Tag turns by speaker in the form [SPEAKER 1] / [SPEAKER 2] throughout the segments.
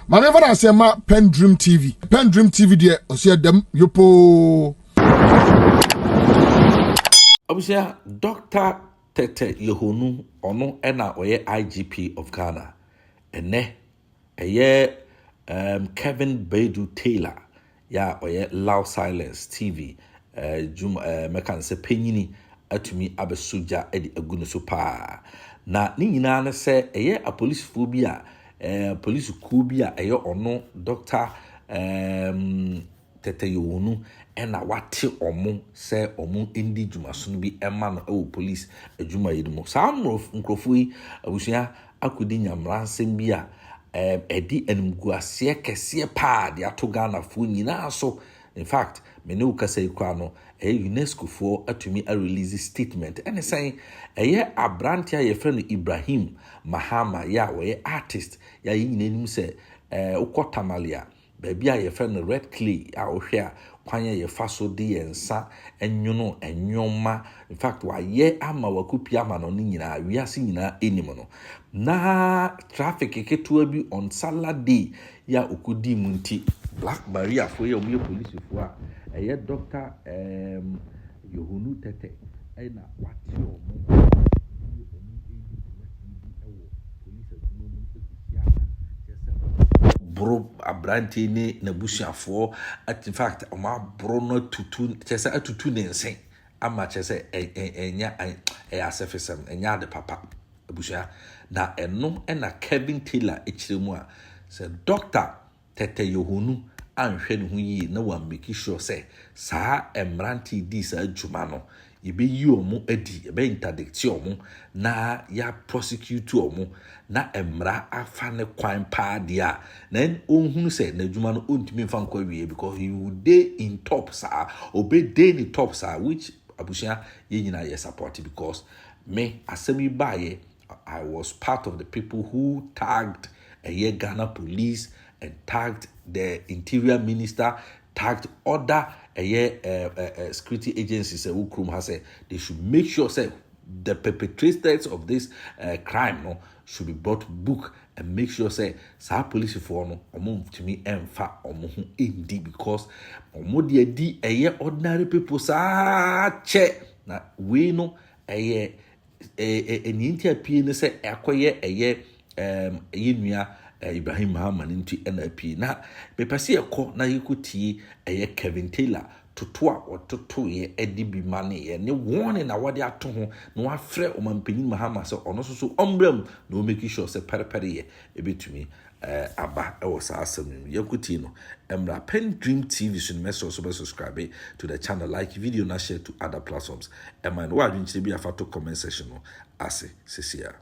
[SPEAKER 1] Maneva na sema Pen Dream TV. Pen Dream TV de osia dem yopo.
[SPEAKER 2] Abusia Dr. Tete Yohuno ono ena oye IGP of Ghana. Ene Kevin Bedu Taylor ya oye Loud Silence TV mekan se penyini atumi abesuja edi agunu so pa na ni nyina ne se a police phobia police kubia ono Dr. Tete Yohuno ena wate omo se omo indi dwumaso no bi ema no police adwuma yidumo sa nkrofo yi abusia akudi nyamransem bi a edi enumguase kese pa de ato Ghana fo nyina so. In fact, many ukasa ikwa no UNESCO for atumi a release statement and saying abrantia ye friend Ibrahim Mahama ya we artist ya yinenim se ukotamalia baby a ye friend Red Clay a ohwe kwanya ye faso de ensa enwono enwoma. In fact wa ye ama wakupia ma no nyina wiase nyina enim no na traffic keketua bi on Saturday ya okudi munti Black Maria for your police for a Dr. Yohuno Tete na what your bro abranti ni nabusia for in fact ma bro no tutu chese atutu ne nsen ama chese enya asefisem enya de papa abusia na eno na Kevin Taylor echiremu a se Dr. Tete Yohuno anhwe ne ho yi na wa make sure say saa emranti di saa adwuma no yebe yi omo adi yebe interdict omo na ya prosecute omo na emra afa ne kwan pa dia na ohunu say na adwuma no ontumi mfa nkwa wie because he would day in top saa obe day in top saa which abusia ye nyina ye support because me asemi baye I was part of the people who tagged a Ghana police and tagged the interior minister, tagged other security agencies who has said they should make sure say the perpetrators of this crime should be brought to book and make sure say sa police for no omo to me emfa omo ho endi because omo di ordinary people sa che na we no enyinti apie ne se akoye nua Ibrahim Mahama into NLP na bepase ekọ na yekuti Kevin Taylor totoa ototo ye edibi mane ne won na wode ato ho na wafrɛ omampanyin Mahama se ono so ombram na o make sure se perepere ye ebetumi aba e wo sa asem yekuti no emra Pen Dream TV so message so subscribe to the channel, like video na share to other platforms and man wa adwinche bi afa to comment section no ase sesia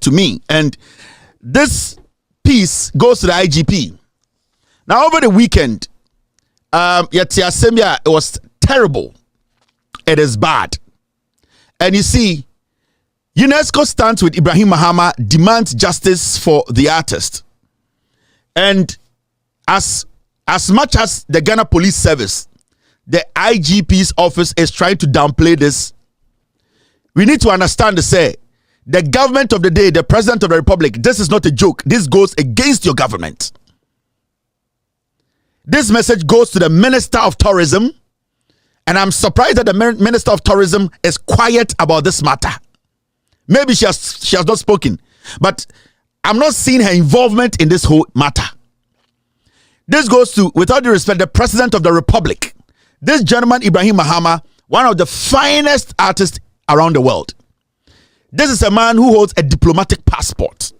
[SPEAKER 3] to me. And this piece goes to the IGP. Now, over the weekend, it was terrible. It is bad. And you see, UNESCO stands with Ibrahim Mahama, demands justice for the artist. And as much as the Ghana Police Service, the IGP's office is trying to downplay this, we need to understand to say, the government of the day, the president of the republic, this is not a joke. This goes against your government. This message goes to the Minister of Tourism. And I'm surprised that the Minister of Tourism is quiet about this matter. Maybe she has not spoken. But I'm not seeing her involvement in this whole matter. This goes to, with all due respect, the president of the republic. This gentleman, Ibrahim Mahama, one of the finest artists around the world. This is a man who holds a diplomatic passport.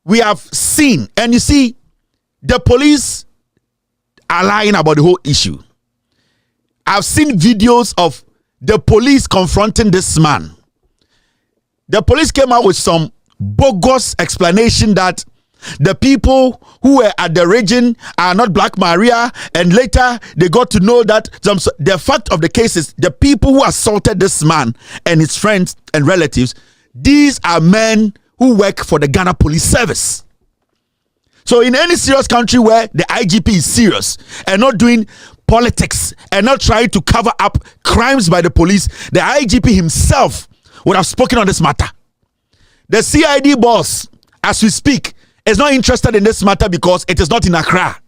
[SPEAKER 3] We have seen, and you see, the police are lying about the whole issue. I've seen videos of the police confronting this man. The police came out with some bogus explanation that the people who were at the region are not Black Maria, and later they got to know that the fact of the case is the people who assaulted this man and his friends and relatives, these are men who work for the Ghana Police Service. So in any serious country where the IGP is serious and not doing politics and not trying to cover up crimes by the police, the IGP himself would have spoken on this matter. The CID boss, as we speak, is not interested in this matter because it is not in Accra.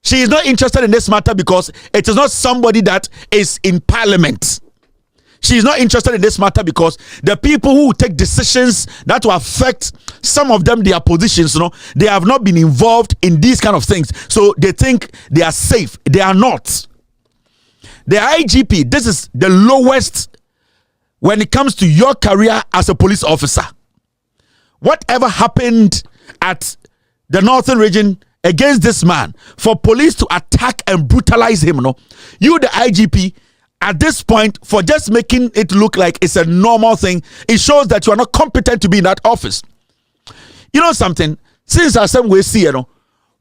[SPEAKER 3] She is not interested in this matter because it is not somebody that is in parliament. She is not interested in this matter because the people who take decisions that will affect some of them, their positions, they have not been involved in these kind of things. So they think they are safe. They are not. The IGP, this is the lowest when it comes to your career as a police officer. Whatever happened at the Northern Region against this man, for police to attack and brutalize him, you, the IGP, at this point, for just making it look like it's a normal thing, it shows that you are not competent to be in that office. You know something? Since I said we see,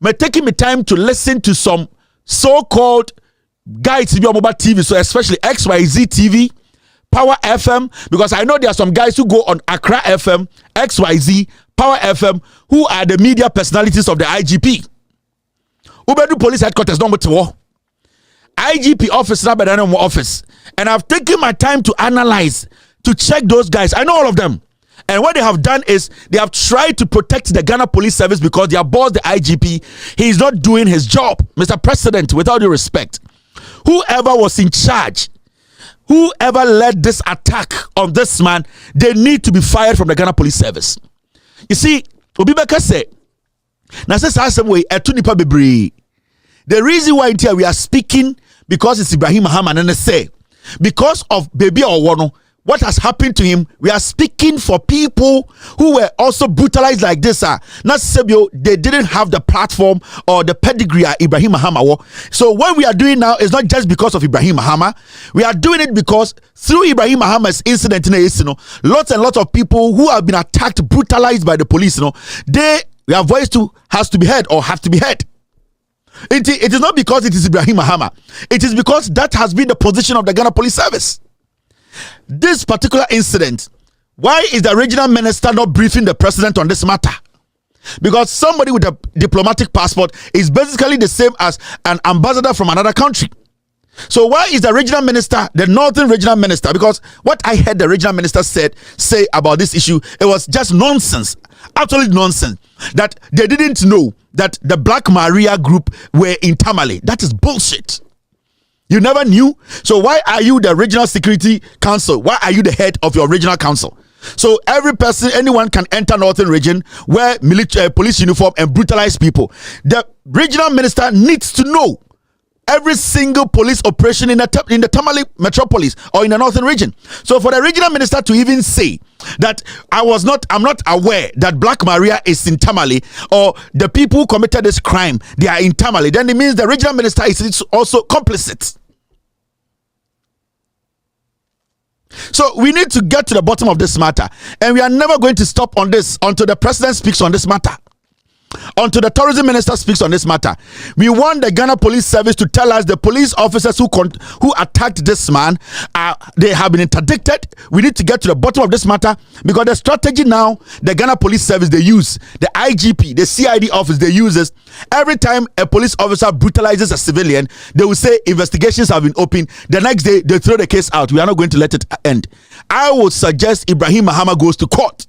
[SPEAKER 3] me taking me time to listen to some so-called guys on mobile TV, so especially XYZ TV, Power FM, because I know there are some guys who go on Accra FM, XYZ, Power FM, who are the media personalities of the IGP. Ubedu Police Headquarters number 2. IGP office, office, and I've taken my time to analyze, to check those guys. I know all of them, and what they have done is they have tried to protect the Ghana Police Service because their boss, the IGP, he is not doing his job. Mr. President, with all due respect, whoever was in charge, whoever led this attack on this man, they need to be fired from the Ghana Police Service. You see, Obibeka said, "Now say some way etu nipa bebree." The reason why we are speaking because it's Ibrahim Mahama and they say because of baby Owono, what has happened to him, we are speaking for people who were also brutalized like this. Not Sebio, they didn't have the platform or the pedigree Ibrahim Mahama. So what we are doing now is not just because of Ibrahim Mahama. We are doing it because through Ibrahim Mahama's incident, lots and lots of people who have been attacked, brutalized by the police, their voice has to be heard or have to be heard. It is not because it is Ibrahim Mahama. It is because that has been the position of the Ghana Police Service. This particular incident, why is the regional minister not briefing the president on this matter? Because somebody with a diplomatic passport is basically the same as an ambassador from another country. So why is the regional minister, the northern regional minister, because what I heard the regional minister say about this issue, it was just nonsense, absolute nonsense, that they didn't know that the Black Maria group were in Tamale. That is bullshit. You never knew. So why are you the regional security council? Why are you the head of your regional council? So every person, anyone can enter Northern Region, wear military police uniform and brutalize people. The regional minister needs to know every single police operation in the Tamale metropolis or in the Northern Region. So for the regional minister to even say that I'm not aware that Black Maria is in Tamale or the people who committed this crime, they are in Tamale, then it means the regional minister is also complicit. So we need to get to the bottom of this matter, and we are never going to stop on this until the president speaks on this matter. Until the tourism minister speaks on this matter. We want the Ghana Police Service to tell us the police officers who attacked this man, they have been interdicted. We need to get to the bottom of this matter, because the strategy now, the Ghana Police Service, they use, the IGP, the CID office, they use this. Every time a police officer brutalizes a civilian, they will say investigations have been opened. The next day, they throw the case out. We are not going to let it end. I would suggest Ibrahim Mahama goes to court.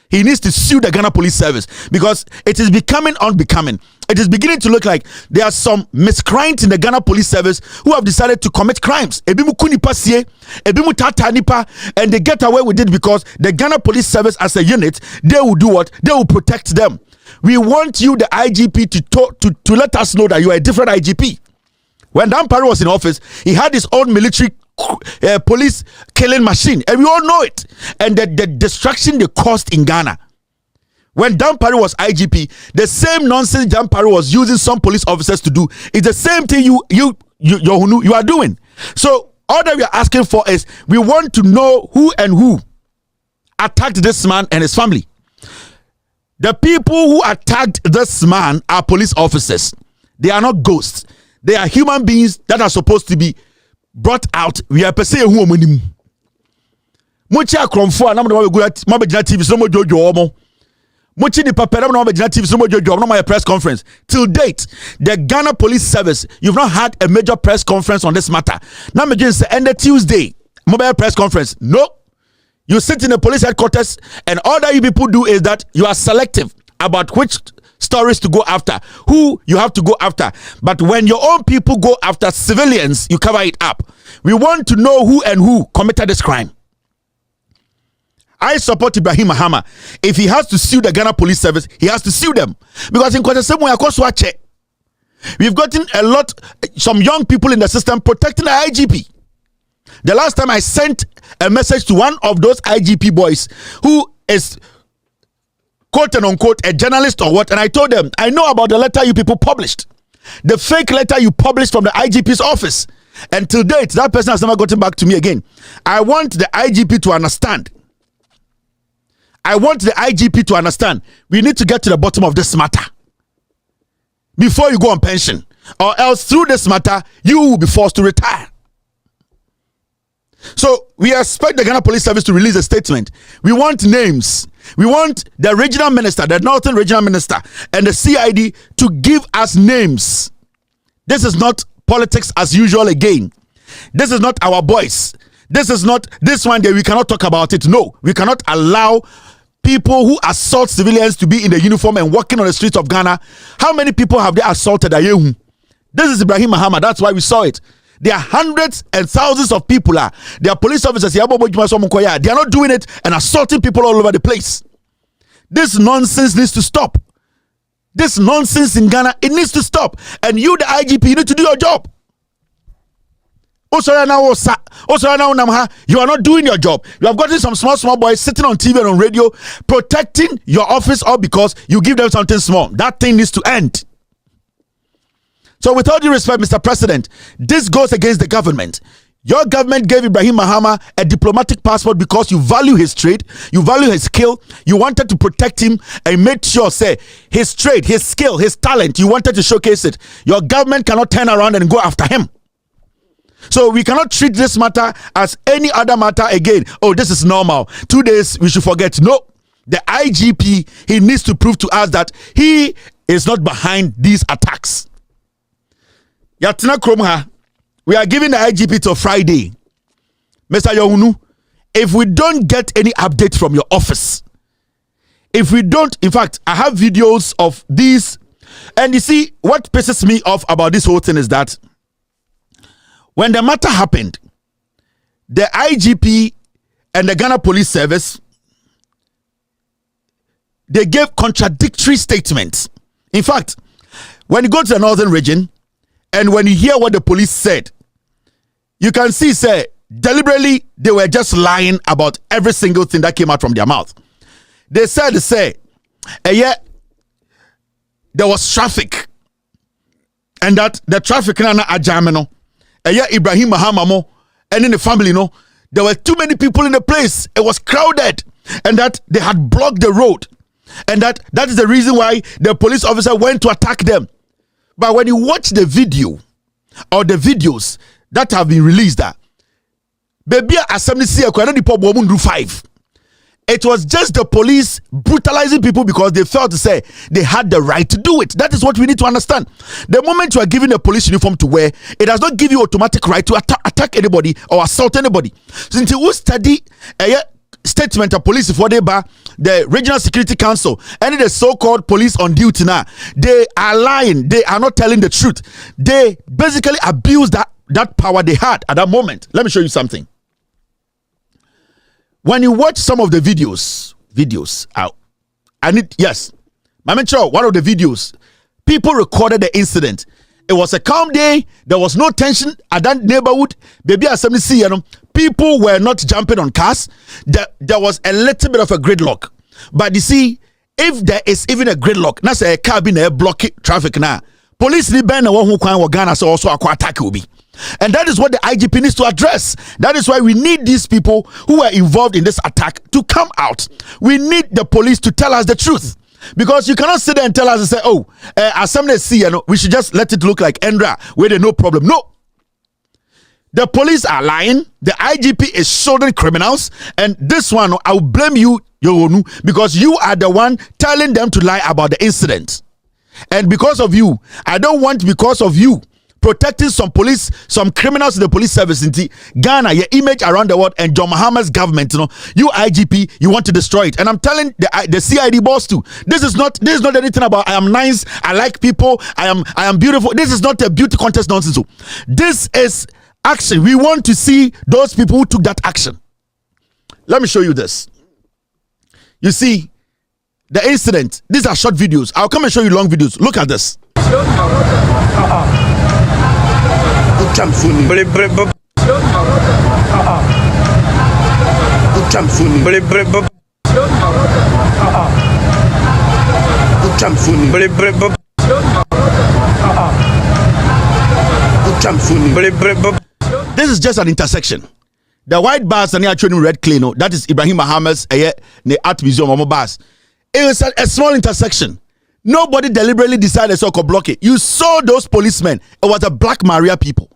[SPEAKER 3] He needs to sue the Ghana Police Service, because it is becoming unbecoming. It is beginning to look like there are some miscreants in the Ghana Police Service who have decided to commit crimes. And they get away with it because the Ghana Police Service as a unit, they will do what? They will protect them. We want you, the IGP, to let us know that you are a different IGP. When Dan Parry was in office, he had his own military police killing machine, and we all know it, and the destruction they caused in Ghana. When Dan Parry was IGP, the same nonsense Dan Parry was using some police officers to do is the same thing Yohuno, you are doing. So all that we are asking for is we want to know who attacked this man and his family. The people who attacked this man are police officers. They are not ghosts. They are human beings that are supposed to be brought out. We are per se who omonim. Muchi akromfo anam na ma be TV so mo jojo omo. Muchi ni papa na ma be TV so mo jojo omo na press conference. Till date, the Ghana Police Service, you've not had a major press conference on this matter. Now me just say end Tuesday, mobile press conference. No. You sit in the police headquarters, and all that you people do is that you are selective. about which stories to go after, who you have to go after. But when your own people go after civilians, you cover it up. We want to know who and who committed this crime. I support Ibrahim Mahama. If he has to sue the Ghana Police Service, he has to sue them. Because in Kwasasemu, we've gotten some young people in the system protecting the IGP. The last time I sent a message to one of those IGP boys who is quote and unquote a journalist or what, and I told them, I know about the letter you people published, the fake letter you published from the IGP's office, and till date that person has never gotten back to me again. I want the IGP to understand. We need to get to the bottom of this matter before you go on pension, or else through this matter you will be forced to retire. So we expect the Ghana Police Service to release a statement. We want names. We want the regional minister, the Northern Regional Minister, and the CID to give us names. This is not politics as usual again. This is not our boys. This is not this one day we cannot talk about it. No, we cannot allow people who assault civilians to be in the uniform and walking on the streets of Ghana. How many people have they assaulted a Yohuno? This is Ibrahim Mahama. That's why we saw it. There are hundreds and thousands of people. There are police officers. They are not doing it and assaulting people all over the place. This nonsense needs to stop. This nonsense in Ghana, it needs to stop. And you, the IGP, you need to do your job. You are not doing your job. You have gotten some small boys sitting on TV and on radio protecting your office, all because you give them something small. That thing needs to end. So with all due respect, Mr. President, this goes against the government. Your government gave Ibrahim Mahama a diplomatic passport because you value his trade, you value his skill, you wanted to protect him and make sure, say, his trade, his skill, his talent, you wanted to showcase it. Your government cannot turn around and go after him. So we cannot treat this matter as any other matter again. Oh, this is normal. 2 days, we should forget. No, the IGP, he needs to prove to us that he is not behind these attacks. Yatina Kromha, we are giving the IGP till Friday. Mr. Yohuno, if we don't get any update from your office, if we don't, in fact, I have videos of these, and you see, what pisses me off about this whole thing is that when the matter happened, the IGP and the Ghana Police Service, they gave contradictory statements. In fact, when you go to the northern region, and when you hear what the police said, you can see, say, deliberately, they were just lying about every single thing that came out from their mouth. They said, yeah, there was traffic, and that the traffic na ajameno, yeah, Ibrahim Mahama, and in the family, there were too many people in the place. It was crowded, and that they had blocked the road, and that is the reason why the police officer went to attack them. But when you watch the video or the videos that have been released, baby assembly 5. It was just the police brutalizing people because they felt to say they had the right to do it. That is what we need to understand. The moment you are given a police uniform to wear, it does not give you automatic right to attack anybody or assault anybody. Since you study statement of police for the Regional Security Council and the so-called police on duty now, they are lying. They are not telling the truth. They basically abuse that power they had at that moment. Let me show you something. When you watch some of the videos out, one of the videos, people recorded the incident. It was a calm day. There was no tension at that neighborhood. Baby assembly, people were not jumping on cars. There was a little bit of a gridlock. But you see, if there is even a gridlock, that's a car being a blocking traffic now. Police need ban one who can Ghana so also attack will be. And that is what the IGP needs to address. That is why we need these people who are involved in this attack to come out. We need the police to tell us the truth. Because you cannot sit there and tell us and say, assembly we should just let it look like Angr, where there's no problem. No. The police are lying. The IGP is shouldering criminals. And this one, I will blame you, Yohuno, because you are the one telling them to lie about the incident. And because of you, I don't want, because of you, protecting some police, some criminals in the police service in Ghana, your image around the world, and John Mahama's government, you IGP, you want to destroy it. And I'm telling the CID boss too, this is not anything about I am nice, I like people, I am beautiful. This is not a beauty contest nonsense. This is action. We want to see those people who took that action. Let me show you this. You see the incident. These are short videos. I'll come and show you long videos. Look at this. This is just an intersection. The white bars and actually red clay, no, that is Ibrahim Mahama's the art museum bars. It was a small intersection. Nobody deliberately decided to block it. You saw those policemen. It was a Black Maria people.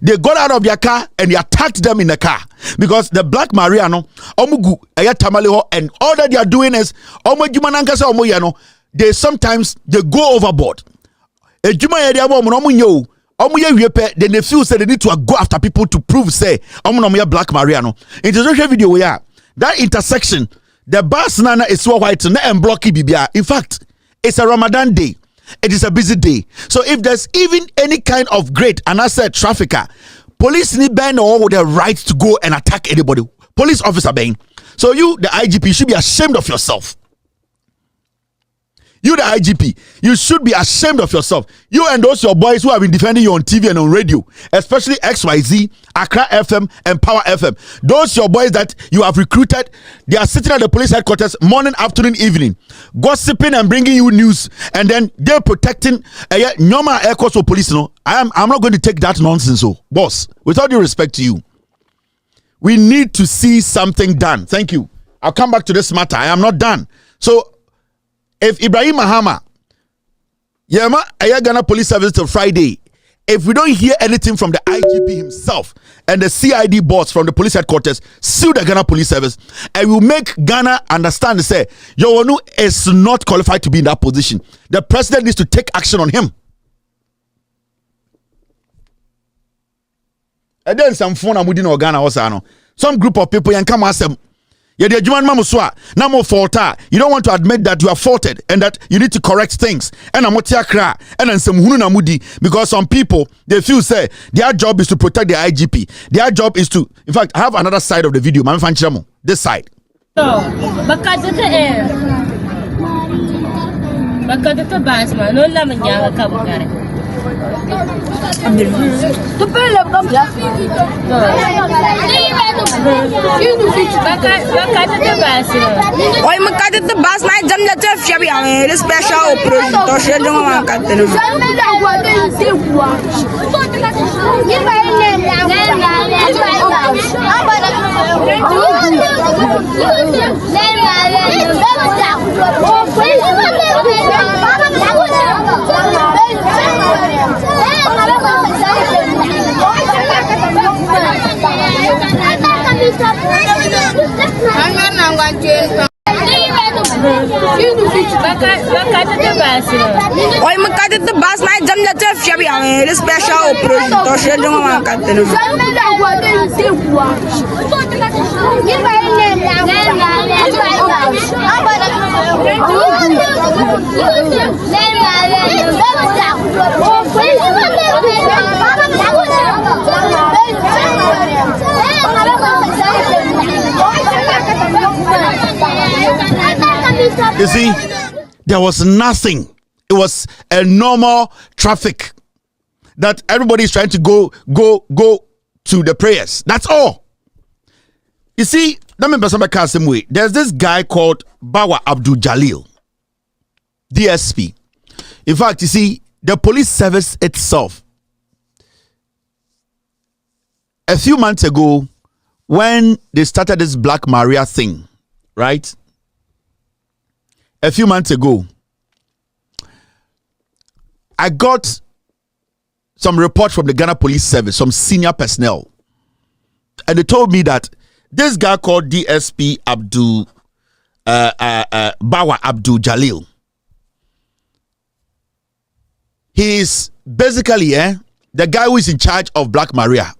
[SPEAKER 3] They got out of their car and they attacked them in the car because the Black Maria no omugu tamaleho, and all that they are doing is they sometimes they go overboard. Then they feel say they need to go after people to prove say Black Maria no. In the social video we are that intersection, the bus nana is so white and blocky bibia. In fact, it's a Ramadan day. It is a busy day. So if there's even any kind of great and I said trafficker, police need ban or the right to go and attack anybody. Police officer bang. So you, the IGP, should be ashamed of yourself. You, the IGP, you should be ashamed of yourself. You and those your boys who have been defending you on TV and on radio, especially XYZ, Accra FM, and Power FM. Those your boys that you have recruited, they are sitting at the police headquarters morning, afternoon, evening, gossiping and bringing you news, and then they're protecting normal air course for police. No, I'm not going to take that nonsense. So, boss, with all due respect to you, we need to see something done. Thank you. I'll come back to this matter. I am not done. So, if Ibrahim Mahama, Ghana Police Service till Friday, if we don't hear anything from the IGP himself and the CID boss from the police headquarters, sue the Ghana Police Service, and will make Ghana understand, say, Yohuno is not qualified to be in that position. The president needs to take action on him. And then some phone amudin Ghana also, some group of people can come ask them. You don't want to admit that you are faulted and that you need to correct things. And then some because some people they feel say their job is to protect the IGP. Their job is to, in fact, I have another side of the video. This side.
[SPEAKER 4] Oi, makata the bus my jam the chef shabi ame special project to share no makata no. Oi, makata the bus my jam the chef shabi ame special project to share no makata no.
[SPEAKER 3] You see, there was nothing. It was a normal traffic that everybody is trying to go to the prayers. That's all. You see, let me the same way. There's this guy called Bawa Abdul Jalil, DSP. In fact, you see, the police service itself, a few months ago, when they started this Black Maria thing, right? A few months ago, I got some report from the Ghana Police Service, some senior personnel, and they told me that this guy called DSP Bawa Abdul Jalil, he is basically the guy who is in charge of Black Maria,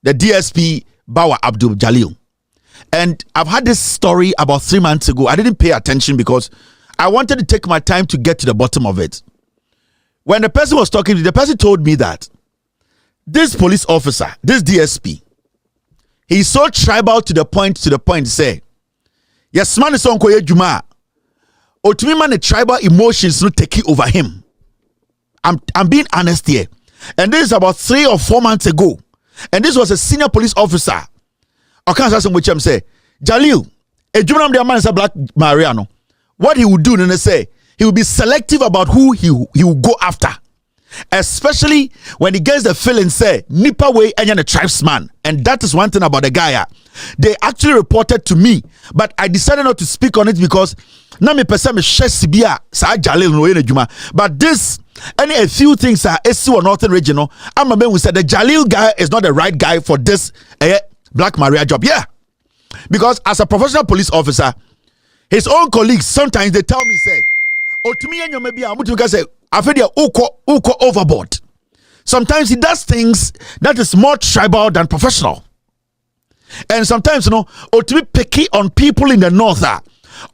[SPEAKER 3] the DSP Bawa Abdul Jalil. And I've had this story about 3 months ago. I didn't pay attention because I wanted to take my time to get to the bottom of it. When the person was talking, the person told me that this police officer, this DSP, he's so tribal to the point, say, yes, man is on Koye Juma. Otumi man, the tribal emotions no take over him. I'm being honest here. And this is about 3 or 4 months ago. And this was a senior police officer. I can't say which I'm say, Jalil, a Juma man is a Black Mariano. What he would do, and say, he will be selective about who he will go after. Especially when he gets the feeling, say, Nipa way and a tribesman. And that is one thing about the guy. They actually reported to me, but I decided not to speak on it because na me person me share sibia sa Jalil no ene juma. But this and a few things are SC or Northern Regional. I'm a man who said the Jalil guy is not the right guy for this Black Maria job. Yeah. Because as a professional police officer, his own colleagues sometimes they tell me, say, oh, to me and you maybe I'm to say, I feel they're uko overboard. Sometimes he does things that is more tribal than professional. And sometimes, you know, or to be picky on people in the north,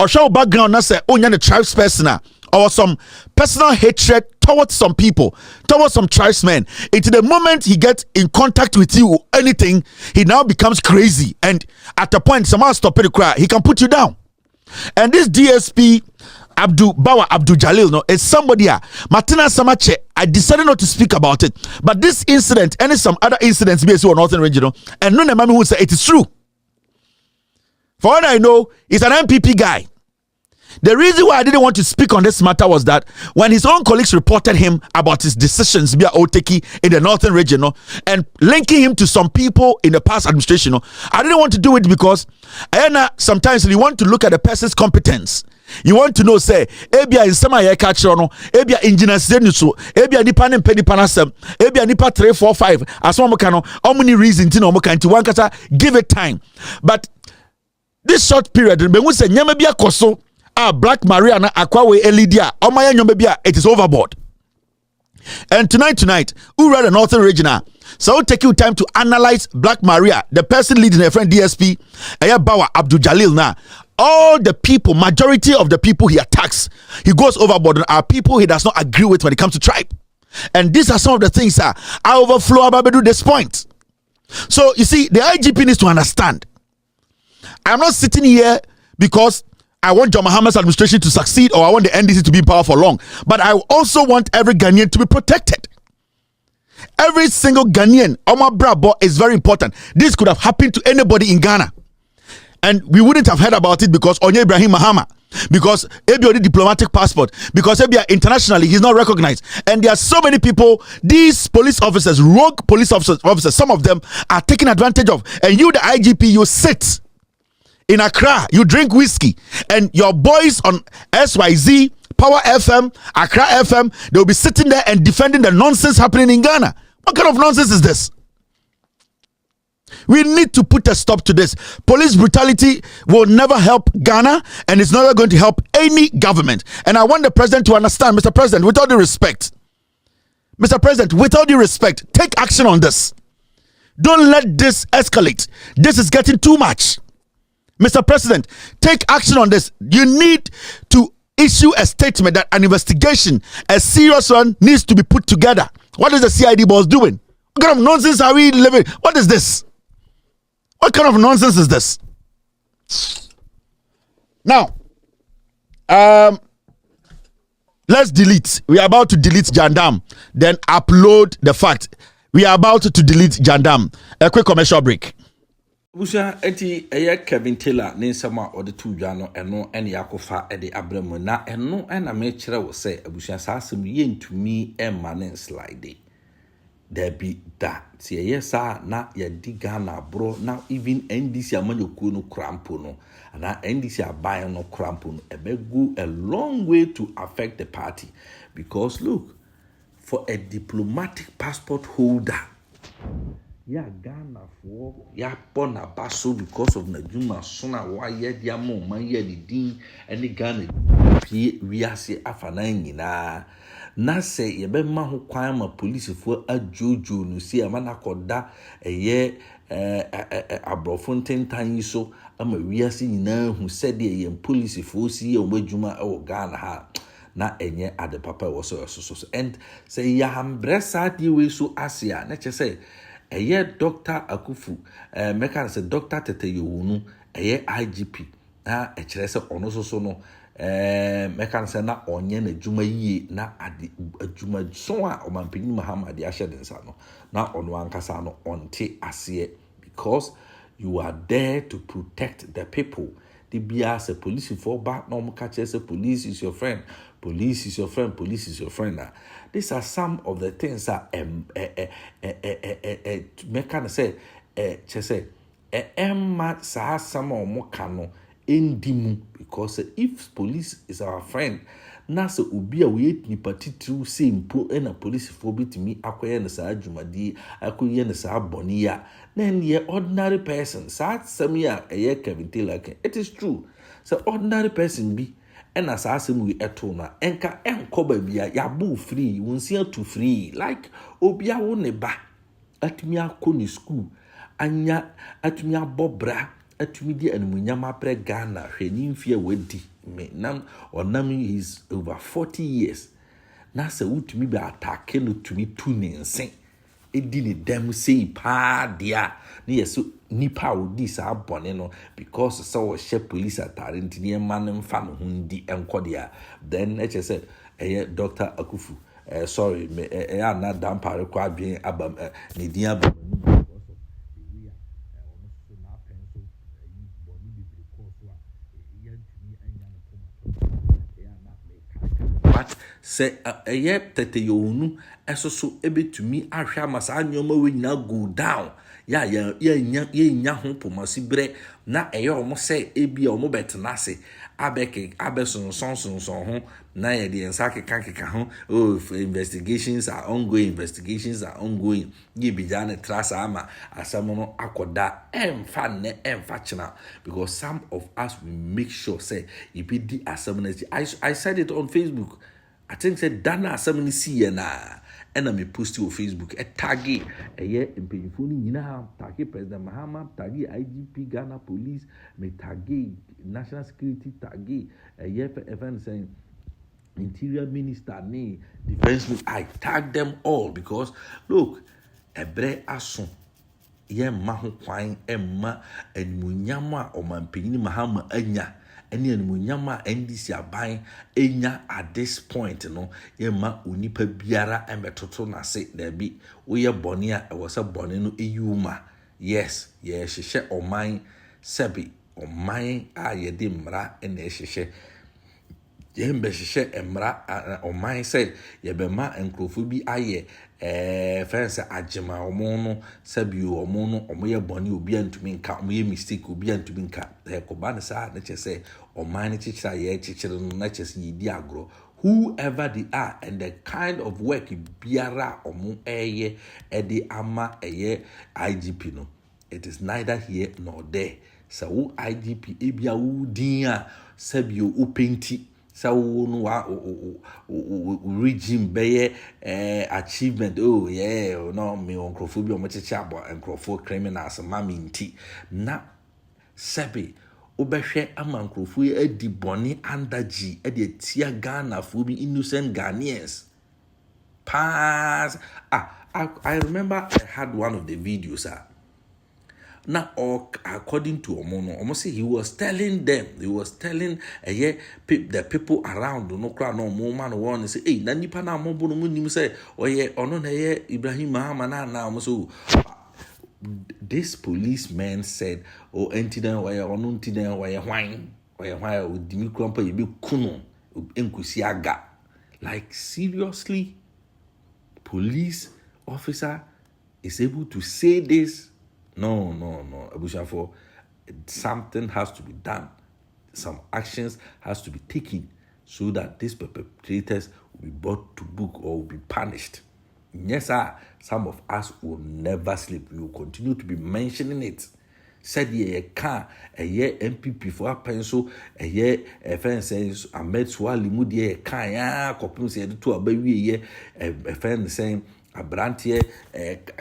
[SPEAKER 3] or show background, not say, oh, you're the tribes person, or some personal hatred towards some people, towards some tribesmen. Into the moment he gets in contact with you or anything, he now becomes crazy. And at a point, someone stop it, cry, he can put you down. And this DSP Bawa Abdul Jalil, no, is somebody. Martina Samache, I decided not to speak about it. But this incident and some other incidents based on Northern Regional, and none of them will say it is true. For what I know, he's an MPP guy. The reason why I didn't want to speak on this matter was that when his own colleagues reported him about his decisions via Oteki in the Northern Regional and linking him to some people in the past administration, I didn't want to do it because sometimes you want to look at a person's competence. You want to know, say, Ebia in some air catcher, Ebia engineers, Ebia nipa and penny panasem, Ebia nipa 3, 4, 5, as one can, how many reasons, one kata, give it time. But this short period, when we say, Nyamabia Koso, Black Maria na Akwawe Elidia, Omaya Nyomabia, it is overboard. And tonight, who read the Northern Regional? So I'll take you time to analyze Black Maria, the person leading a friend DSP, Bawa Abdul Jalil now. All the people, majority of the people he attacks, he goes overboard are people he does not agree with when it comes to tribe. And these are some of the things I overflow about to this point. So you see, the IGP needs to understand. I'm not sitting here because I want John Mahama's administration to succeed or I want the NDC to be in power for long. But I also want every Ghanaian to be protected. Every single Ghanaian, Omar Brabo, is very important. This could have happened to anybody in Ghana. And we wouldn't have heard about it because Onye Ibrahim Mahama, because Ebi diplomatic passport, because Ebi internationally he's not recognized. And there are so many people, these police officers, rogue police officers, some of them are taken advantage of. And you, the IGP, you sit in Accra, you drink whiskey, and your boys on SYZ, Power FM, Accra FM, they'll be sitting there and defending the nonsense happening in Ghana. What kind of nonsense is this? We need to put a stop to this. Police brutality will never help Ghana and it's never going to help any government. And I want the president to understand, Mr. President, with all due respect, take action on this. Don't let this escalate. This is getting too much. Mr. President, take action on this. You need to issue a statement that an investigation, a serious one, needs to be put together. What is the CID boss doing? What kind of nonsense are we living? What is this? What kind of nonsense is this? Now, let's delete. We are about to delete Jandam. Then upload the fact. We are about to delete Jandam. A quick commercial break.
[SPEAKER 2] Busha eti Kevin Taylor ne nsema ode tu dwa no eno ene yakofa ede abramu na eno ena me kire wo se abusha saasem ye ntumi emma ne slide there be that see yesa na ya diga na bro now even NDC amanyoku no krampo no na NDC aban no krampo no ebegu a long way to affect the party because look for a diplomatic passport holder yeah, Ghana for yeah, Bona Basso because of Najuma Sona, why yet Yamo, my yet din, and the Ghana we are say Afanangina na sɛ yɛbɛma ho kwan ma policefoɔ adwoodwoo no si ama no akɔda ɛyɛ aborɔfo ntentan yi so ama wiase nyinaa hu sɛdeɛ yɛn policefoɔ si yɛ wɔn adwuma ɛwɔ Ghana ha na ɛnyɛ ade papa ɛwɔ so so and sɛ yɛambrɛ saa deɛ wei so ase a na kyerɛ sɛ ɛyɛ Dr. Akufu mɛka no sɛ Dr. Tete Yohuno ɛyɛ IGP na ɛkyerɛ sɛ ɔno so no mɛka no sɛ na ɔnyɛ n'adwuma yie na ade adwuma so a ɔmanpanyin Mahama de ahyɛ ne nsa no na ɔno ankasa no ɔnte aseɛ because you are there to protect the people. The bias a police for back no catch say police is your friend, police is your friend, police is your friend. These are some of the things that make kind of say say emma sa some or more cano endimu because if police is our friend na se obi a we nipa titru say mpo na police for bitimi akoye na saa dwumadi akoye na saa boni ya then ye ordinary person saa asem ya eye Kevin Taylor it is true so ordinary person bi na saa asem we eto na enka enko ba bia ya bu free wonsi to free like obi a wo ne ba atumi akoni school anya atumi abobra atumi di animunyama pre Ghana hwani mfie wadi me nam onam is over 40 years na se utumi be attack no tumi tu ne nsen edi ne dem sei pa dia ne yeso nipa odi sa abone no because so wo she police atare ntini man mfa no hundi enkodia then eche se Dr. Akufu sorry me na dampare kwa adwen abam ne din abam but say Tete Yohuno so ebetumi ahwe amasa anyoma we nyina go down ya nya ho pomasi bre na omo say ebi omo betenase abesonson ho na ye de ensa keka ho investigations are ongoing ye bijane trasa ama asamono akoda emfa china because some of us will make sure say ibidi asamonati I said it on Facebook. I think said Dana asam ni see na and me post on Facebook taggy mpanyimfo ni nyina taggy President Mahama taggy IGP Ghana Police me taggy National Security taggy event saying Interior Minister ni Defense Minister. I tag them all because look ebre aso ye ma ho kwan emma enmunyama o manpanyin Mahama anya ene enmunyama NDC aban enya at this point no ye ma onipa biara emetoto na se da bi wo ye bone a e wo se bone no eyuma yes ye hyehyɛ oman sebi oman a ye de mra ene hyehyɛ ye mbe hyehyɛ emra oman se ye be ma nkrofo bi aye fence agema omo no sabi omo no omo ye bone obi antumi nka omo ye mistake obi antumi nka koba ne sa na chese oman ne chichira ye chichire no na chese yidi agro whoever they are and the kind of work biara omo eye edi ama eye IGP no it is neither here nor there so wo IGP ebia wo din a sabi o painti so no regime be achievement oh yeah no me onkrofo bi o mecheche abo onkrofo criminals mami nti na sebe obehwe ama onkrofo edi boni andaji edi etia Ghana fo bi innocent Ghanaians pass I remember I had one of the videos now, according to Omono, say he was telling the people around no crowd no man one say, hey, na nipa na mo bono mu say, oh yeah, ono na yeah Ibrahim Mahama na so this policeman said, oh, entiden why ono entiden why why with dimi krampa ye be kuno enkusi aga. Like seriously, police officer is able to say this? No. Abushafo, something has to be done. Some actions has to be taken so that these perpetrators will be brought to book or will be punished. Yes, sir. Some of us will never sleep. We will continue to be mentioning it. said ye ka eye MPP for apen so eye friends Ahmed Swali mu de ka ya kopim se de to abawie ye friend saying abrante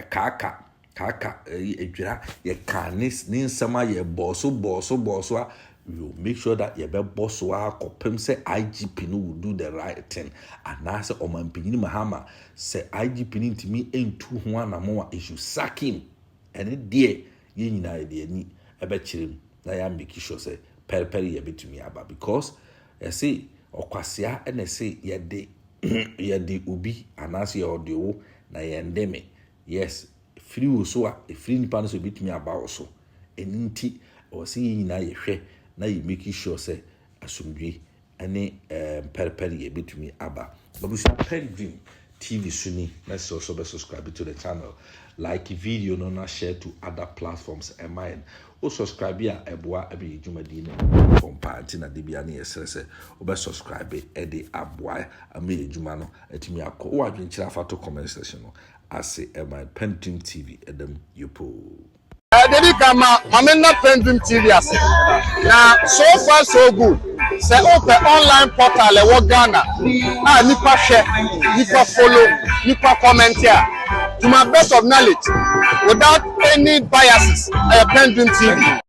[SPEAKER 2] kaka edwira ye kan ni nsama ye boso you make sure that you be boss wa kopem say IGP no will do the right thing and na say omampini Mahama say IGP ni ntimi entu ho anamo a issue sack him and there ye nyina de ni ebe kirem na ya make sure say periperi ye betumi aba because say okwasia na say ye de obi anase ye odewo na ye ndeme yes free so a free nipa no so betumi aba wo so eninti o say ye nyina ye hwe na you make sure say asumdwe ane periperi ye betumi aba babusa Pendream TV suni let's also be subscribe to the channel like video no na share to other platforms and mine o subscribe ya eboa abi jumadi na from party na debia na yesese o be subscribe e de aboa ami ejuma no etimi akọ o adwen kira fato comment section no ase my Pendream TV edem yopo
[SPEAKER 5] Dedi kama mamena Pendream TV ase. Na so far so good. Say open online portal e wo Ghana. Nipa share, nipa follow, nipa comment here. To my best of knowledge, without any biases, Pendream TV.